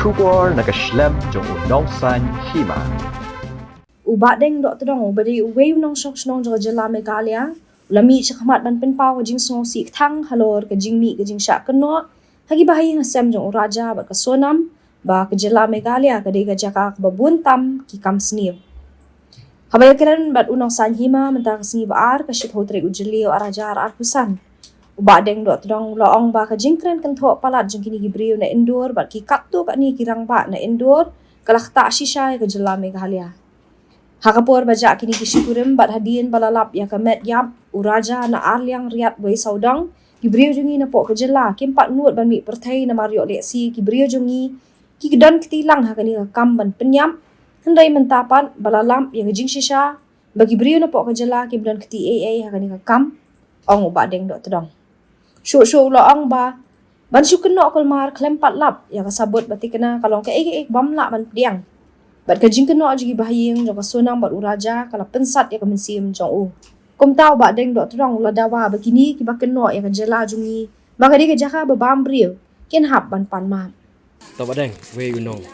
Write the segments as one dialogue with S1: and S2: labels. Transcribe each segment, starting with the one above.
S1: Shubor nakaslem jong unongsan hima.
S2: Uba deng dok tedong beri wei nong shok snong jo jela Meghalaya lami chakmat ban pen paw jing song si thang halor ke jing mi ke jing sha keno hagi bahi ngasem jong uraja ba ke sonam ba ke jela Meghalaya ke dega jaka ke babun tam ki kam snil habaya keren bat unong san hima mentang singi baar ke shit hotre ujeli araja ar pusan uba deng dok tedong loong ba ke jing keren kan tho palat jing kini gibriu na indoor bat ki kaptu ka ni kirang ba na indoor kalak ta shisha ke jela Meghalaya. Hakapur baja kini kisikurim bat hadin balalap ya kamet yap uraja na arliang riat wei saudang kibriu jungi na pok kejela kimpat nuot ban mi pertai na mario leksi kibriu jungi ki kedan ketilang hakani kam ban penyam hendai mentapan balalam yang jing shisha bagi briu na pok kejela ki kedan keti aa hakani kam ong uba deng dok tedong shu lo ong ba ban shu keno kolmar klempat lap ya kasabut bati kena kalong ke ek bamla ban pediang bat kajing keno aji bahayeng jong sonang bat uraja kala pensat ya kemensim jong u kom tau ba deng dok tedong la dawa begini ki ba keno ya kejela jungi ba kadi ke jaka ba bambriu ken hap ban pan ma
S3: to ba deng we unong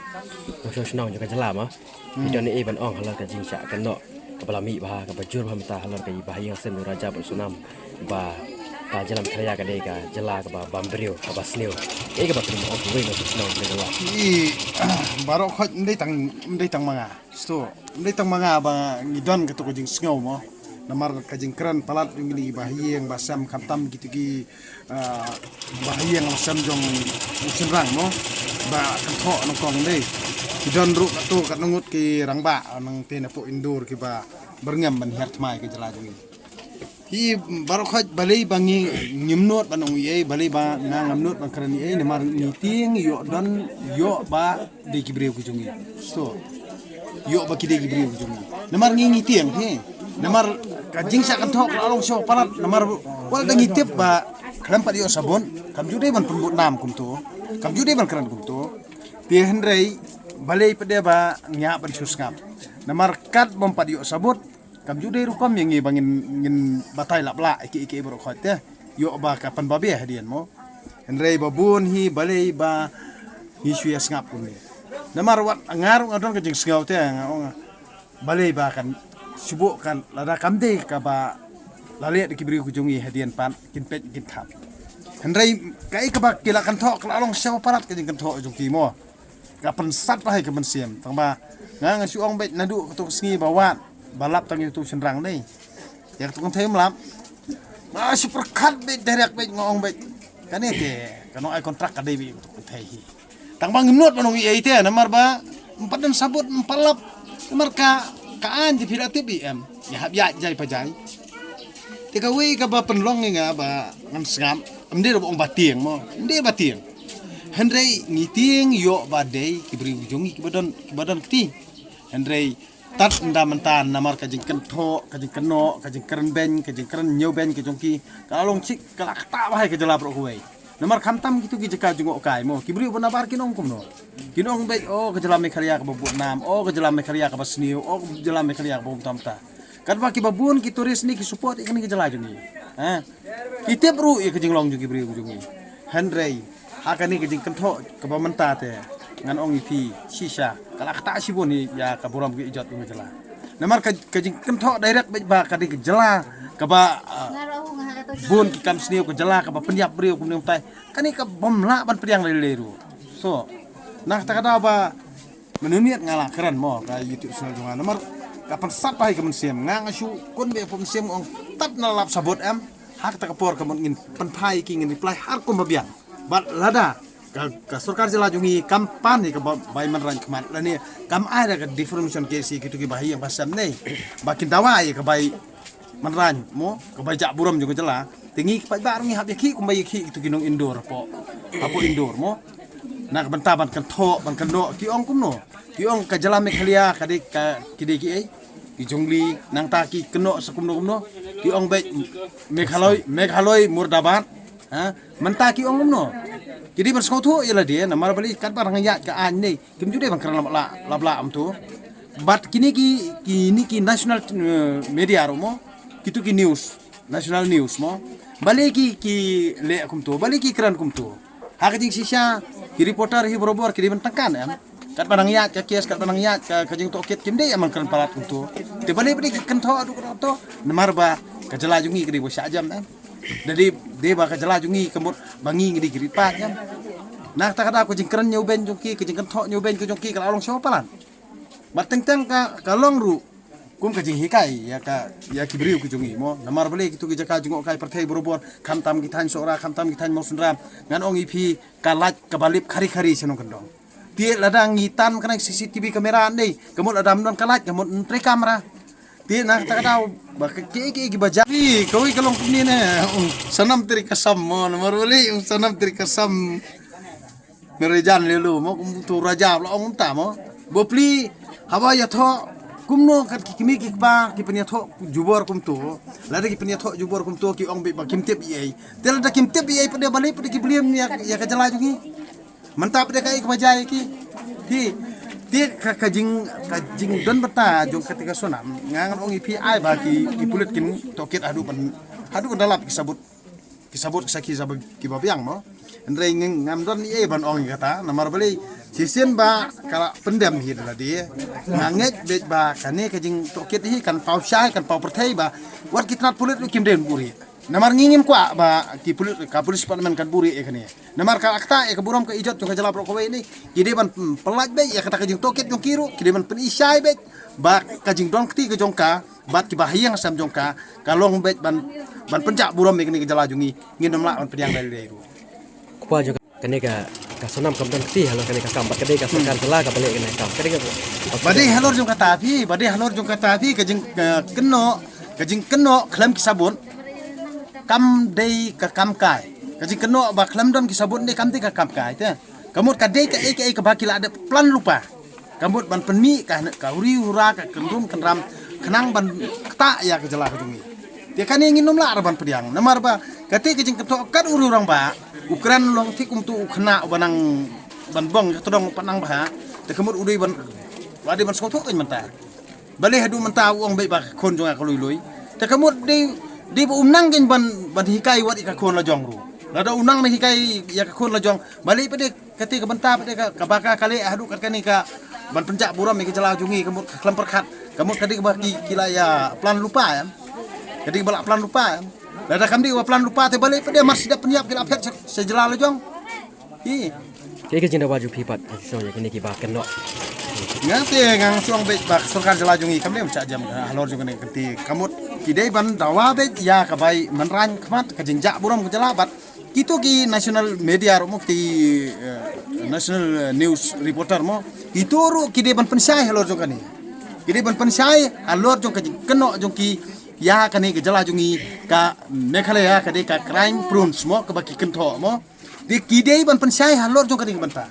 S3: so snong jong kejela ma bidon ni ban ong halal kajing sha keno kepala mi ba ka bajur ba mata halal kai bahayeng sen uraja bat sunam ba ka jalam khaya ka dega jela ka ba bambriu ka ba snil e ka ba trim ok we no snong kejela
S4: Barok khot ndai tang manga sto ndai tang manga ba ngidon ka to ko jing sngaw mo namar ka jing kran palat yung ni bahiyeng basam khamtam gitu ki bahiyeng basam jong usinrang mo ba kan tho nang kong ndai ngidon ru ka to ka nungut ki rangba nang tena po indoor ki ba berngam ban hert mai ke jela jungi hi barok khot balai bangi nyimnot banong ye balai ba ngamnot ban kran ye namar meeting yo don yo ba de kibreu ku jungi so yo ba ki de kibreu ku jungi namar ngi tiang he namar kajing sa kan thok along so palat namar wal da ngitip ba krampat yo sabon kam jude ban pembut nam kum to kam jude ban kran kum to ti hendrei balai pede ba nya ban susngap namar kat bompat yo sabut kam jude rukam yang bangin ngin batai lapla iki bro khot ya yo ba kapan babe hadian mo hendrei babun hi balai ba hi suya ngap kun ni namar wat ngar ngadon ke jing sngau te ngau balai ba kan subu kan lada kamde ka ba lalet ki bri ku jungi hadian pan kin pet kin khap hendrei kai ka ba kila kan thok lalong saw parat ke jing kan thok jung ki mo kapan sat ba hai ke mensiam tang ba ngang suong bet nadu ketuk sngi bawat balap tang itu senrang ni ya tukang thay melap super cut bet derek bet ngong bet kan ite kan ai kontrak ka dewi tukang thay tang bang ngimnot manong i ite namar ba empat dan sabut empalap namar kaan di piratif em ya hab ya jai pajai tika we ka ba penlong nga ba ngam sngam amde ro batieng mo amde batieng hendrei ngiting yo ba dei kibri jungi kibadan kti hendrei tat nda mentan namar kajing kentho kajing keno kajing keren ben kajing keren nyau ben ke jongki kalong cik kalak ta bahai ke jela pro kuai namar khamtam gitu ki jeka jungo kai mo kibri bonabar kinong kumno kinong be o ke jela Meghalaya ke babut nam o ke jela Meghalaya ke basniu o ke jela Meghalaya ke babut tamta kan ba ki babun ki turis ni ki support ikani ke jela jungi ha kita bro ke jing long jungi bri jungi hendrei hakani ke jing kentho ke bamenta te ngan ong ipi shisha kalak ta siboni ya kaburam ki ijat ung jela namar ka jing kentho direct ba ka di jela ka ba bun ki kam sniu ko jela ka ba penyap briu kum ning tai kani ka bomla ban priang leru so nah ta kada ba menuniat ngala keren mo ka YouTube channel junga namar kapan sat pai ka mensiam ngang asu kun be pom siam ong tat nalap sabot em hak ta kapor ka ngin penpai ki ngin reply har kum babiang bat lada ka sarkar jela jungi kampan ni ka bai man ran kmat la ni kam ada ka differentiation case gitu ki bahi yang pasam nei bakin dawa ka bai man ran mo ka bai jak buram juga jela tingi ka bar ngi hab ki kum bai ki itu kinong indoor po apo indoor mo nak bentaban kan tho ban kan no ki ong kum no ki ong ka jela Meghalaya ka de ka kide ki ai ki jongli nang ta ki keno sakum no ki ong bai Meghalaya murdabat ha menta ki ong no jadi bersekautu ialah dia namar bali kan barang ya ka an ni kim jude bang kerana la am tu but kini ki national media romo kitu ki news national news mo bali ki le kum tu bali ki kran kum tu hakajing sisya Ki reporter hi borobor ki ban tangkan am. Kat banang yat ka kes kat banang yat ka jing tokit kim dei aman kan palat untu. Te balik balik kan tho adu to namar ba ka jela jungi ki bo syajam am. Jadi de ba ka jela jungi kemut bangi ngidi ki pat am. Nak tak ada ko jing keren nyoben jongki ke jing kan tho nyoben ko jongki ka long sio palan. Mat teng ka long ru kum ka jing hikai ya ki briu ki jungi mo namar balik itu ki jaka jungok kai perthai borobor kham tam ki than sora kham tam ki than mo sunram ngan ong ipi kalat ka balip khari senong kendong. Dia ladang ngitan kena CCTV kamera ni. Kemudian ada menon kalat, kemudian trik kamera. Dia nak tak tahu bak ki baja. Pi, kau kalau ni ne sanam trik kasam mo nomor beli sanam trik kasam. Merejan lelu mo tu raja la ong ta mo. Bopli hawa ya tho kumno kat kimi ki ba ki penya tho jubor kum tu. Lada ki penya tho jubor kum tu ki ong be kim tip ye. Tel da kim tip ye pada balik pada ki beliam ya ka jala jungi. Mantap dia kai kebajai ki dia kajing don beta jong ketika sonam ngangan ong ipi ai bagi ipulit kin tokit adu dalap kisabut kisaki sabab kibabiang mo andre ngam don ye ban ong kata namar beli sisen ba kala pendam hi dala dia nganget bet ba kane kajing tokit hi kan pau syai kan pau perthai ba wat kitnat pulit kim den buri namar ngingim kwa ba ki pulis parlemen kan buri e kane namar ka akta e kaburam ka ijot ka jala pro ko ini kide ban pelaj be ya kata kajing toket jong kiru kide ban penisai be ba kajing don kti ka jongka bat ki bahiyang sam jongka kalong be ban penjak buram e kane ka jala jungi nginam la ban pediang dari deru
S3: Kupa juga kene ka sonam kam dan kti halo kene ka kam kene ka sarkar jela ka balik kene kam kene ka
S4: bade halor jong kata api kajing kajing keno klam ki sabun kam dei ka kam kai kaji keno ba klam don ki sabut ni kam ti ka kam kai te kamut ka dei ka e ka bakila ada plan lupa kamut ban penmi ka uri ura ka kendum kenram kenang ban kta ya ke jela jungi dia kan ingin nomla ban pediang namar ba kate kajing keto kat uri urang ba ukran long ti kum tu khna banang ban bong to dong panang ba te kamut udai ban wadi ban soto kan menta bale hadu menta uang baik ba kon jonga ka lui te kamut di unang kan ban hikai wat ka kon la jong ru lada unang na hikai ya ka kon la jong balik pade kati ka benta pade ka baka kale hadu kat kani ka ban pencak buram ke jela jungi kemut klam perkat kemut kadi ka baki kila ya plan lupa ya kadi balak plan lupa ya lada kamdi wa plan lupa te balik pade masih dak penyiap kila pet sejela la jong i
S3: kene ka jinda baju pipat so ya kene ki ba kenok
S4: ngate ngang suang be bak sarkar jela jungi kamde mencak jam halor jungi ne kati kamut kidai ban dawa be ya ka bai menran kmat ka jinjak buram ke jela bat kitu ki national media mo ki national news reporter mo itu ru kidai ban pensai halor jong kani kidai ban pensai halor jong ka keno jong ki ya kani ke jela jungi ka Meghalaya ka de ka crime prone mo ka baki kentho mo di kidai ban pensai halor jong kani banta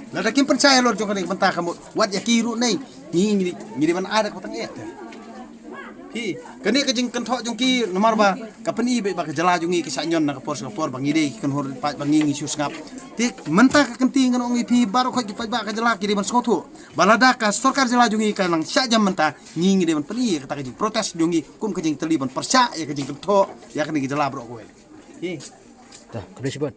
S4: lada kim pensai halor jong kani banta kamu wat ya kiru nei ngiri ban ada ko tang et hi kani kajing kentho jong ki nomor ba kapani be ba jela jungi ki sanyon na kapor bangi de kan hor pa bangi ngi sus ngap tik menta ka kenti ngan ongi pi baro ko ki pa ba ka jela ki de ban sotu balada ka sarkar jela jungi ka nang sya jam menta ngi de ban pani ka kajing protes jungi kum kajing teli ban persya ya kajing kentho ya kani jela bro ko hi
S3: ta kabli sibon